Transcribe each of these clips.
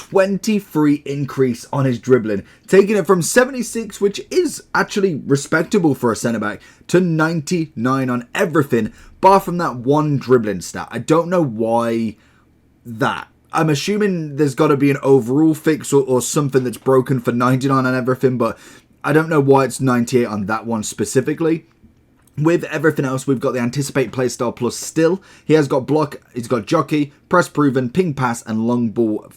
23 increase on his dribbling, taking it from 76, which is actually respectable for a centre-back, to 99 on everything, bar from that one dribbling stat. I don't know why that. I'm assuming there's got to be an overall fix or something that's broken for 99 on everything, but I don't know why it's 98 on that one specifically. With everything else, we've got the Anticipate Playstyle Plus still. He has got Block, he's got Jockey, Press Proven, Ping Pass, and Long Ball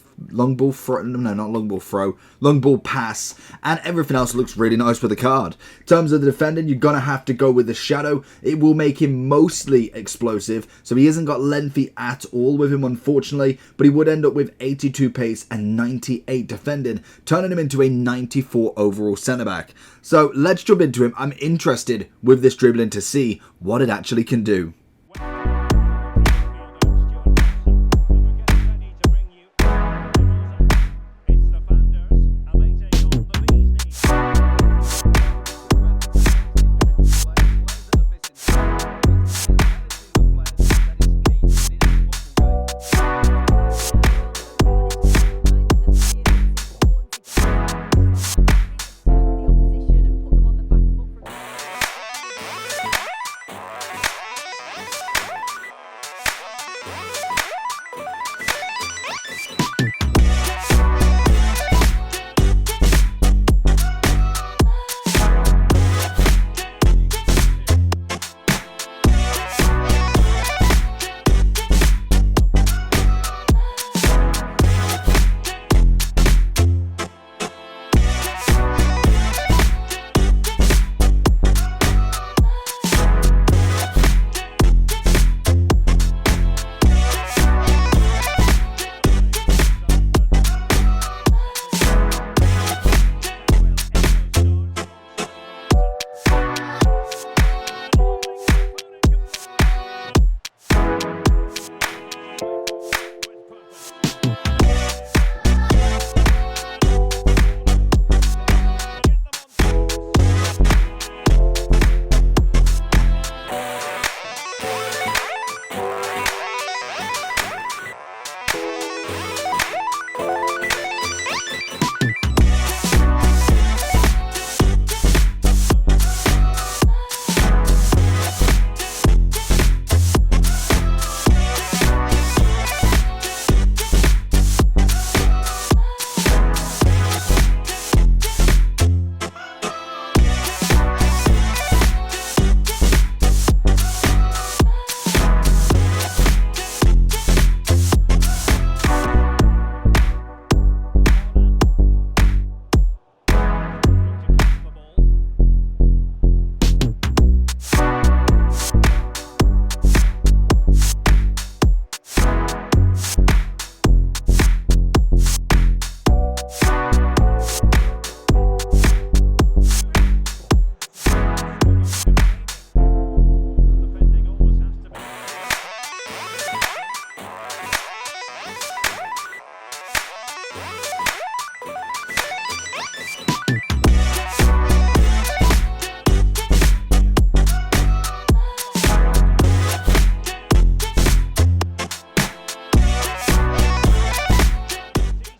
Pass, and everything else looks really nice with the card. In terms of the defending, you're going to have to go with the Shadow. It will make him mostly explosive, so he hasn't got lengthy at all with him, unfortunately, but he would end up with 82 pace and 98 defending, turning him into a 94 overall centre-back. So let's jump into him. I'm interested with this dribbling to see what it actually can do.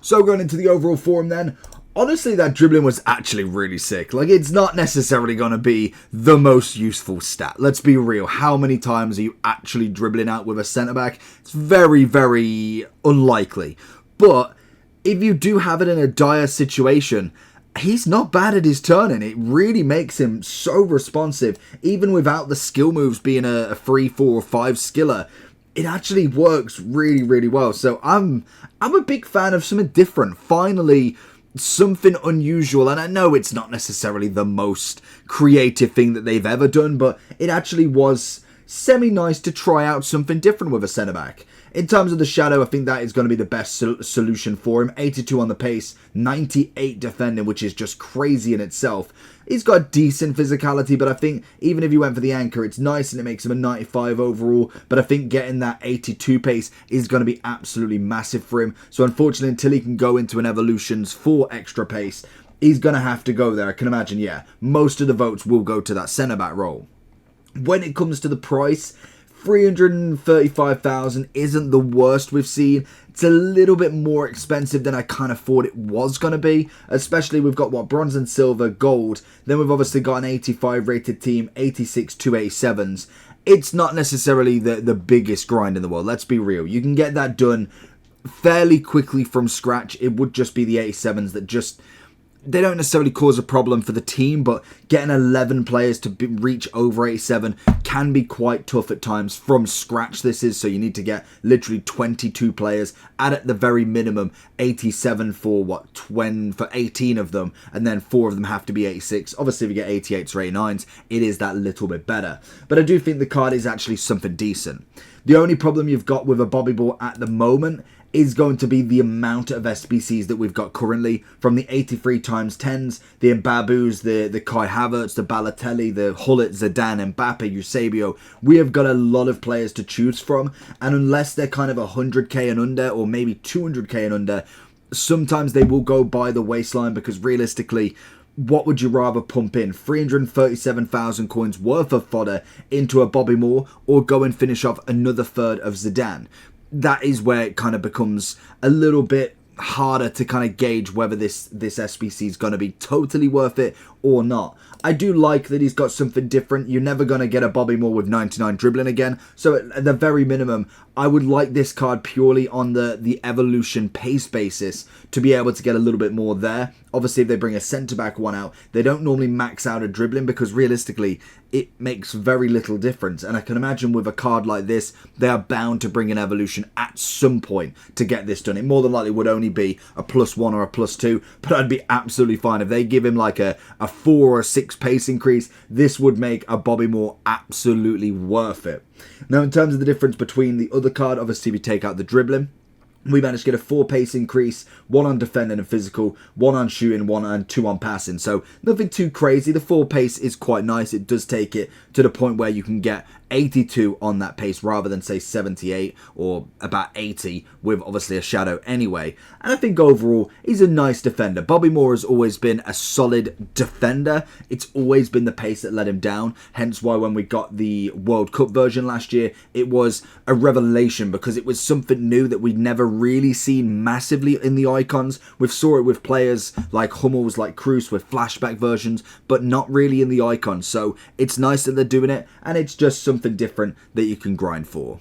So going into the overall form then, honestly that dribbling was actually really sick. Like, it's not necessarily going to be the most useful stat. Let's be real. How many times are you actually dribbling out with a centre-back? It's very, very unlikely. But if you do have it in a dire situation, he's not bad at his turning. It really makes him so responsive. Even without the skill moves being a 3, 4, or 5 skiller, it actually works really, really well. So I'm a big fan of something different. Finally, something unusual. And I know it's not necessarily the most creative thing that they've ever done, but it actually was semi-nice to try out something different with a centre-back. In terms of the Shadow, I think that is going to be the best solution for him. 82 on the pace, 98 defending, which is just crazy in itself. He's got decent physicality, but I think even if you went for the anchor, it's nice and it makes him a 95 overall. But I think getting that 82 pace is going to be absolutely massive for him. So unfortunately, until he can go into an Evolutions for extra pace, he's going to have to go there. I can imagine, yeah, most of the votes will go to that centre-back role. When it comes to the price, 335,000 isn't the worst we've seen. It's a little bit more expensive than I kind of thought it was going to be. Especially we've got, bronze and silver, gold. Then we've obviously got an 85 rated team, 86 287s. It's not necessarily the biggest grind in the world. Let's be real. You can get that done fairly quickly from scratch. It would just be the 87s that just... They don't necessarily cause a problem for the team, but getting 11 players to reach over 87 can be quite tough at times from scratch this is. So you need to get literally 22 players at the very minimum 87 for for 18 of them, and then 4 of them have to be 86. Obviously if you get 88s or 89s, it is that little bit better. But I do think the card is actually something decent. The only problem you've got with a Bobby Ball at the moment is going to be the amount of SBCs that we've got currently, from the 83 times 10s, the Mbabus, the Kai Havertz, the Balotelli, the Hullet, Zidane, Mbappe, Eusebio. We have got a lot of players to choose from, and unless they're kind of 100k and under, or maybe 200k and under, sometimes they will go by the waistline, because realistically, what would you rather pump in? 337,000 coins worth of fodder into a Bobby Moore, or go and finish off another third of Zidane? That is where it kind of becomes a little bit harder to kind of gauge whether this SBC is going to be totally worth it or not. I do like that he's got something different. You're never going to get a Bobby Moore with 99 dribbling again. So at the very minimum, I would like this card purely on the evolution pace basis to be able to get a little bit more there. Obviously, if they bring a centre-back one out, they don't normally max out a dribbling, because realistically, it makes very little difference. And I can imagine with a card like this, they are bound to bring an evolution at some point to get this done. It more than likely would only be a +1 or a +2, but I'd be absolutely fine. If they give him like a 4 or a 6 pace increase, this would make a Bobby Moore absolutely worth it. Now, in terms of the difference between the other card, obviously we take out the dribbling. We managed to get a 4 pace increase, 1 on defending and physical, 1 on shooting, 1 and 2 on passing. So nothing too crazy. The 4 pace is quite nice. It does take it to the point where you can get 82 on that pace rather than say 78 or about 80 with obviously a shadow anyway. And I think overall he's a nice defender. Bobby Moore has always been a solid defender. It's always been the pace that let him down. Hence why when we got the World Cup version last year, it was a revelation, because it was something new that we'd never really seen massively in the icons. We've saw it with players like Hummels, like Kroos with flashback versions, but not really in the icons. So it's nice that they're doing it, and it's just something different that you can grind for.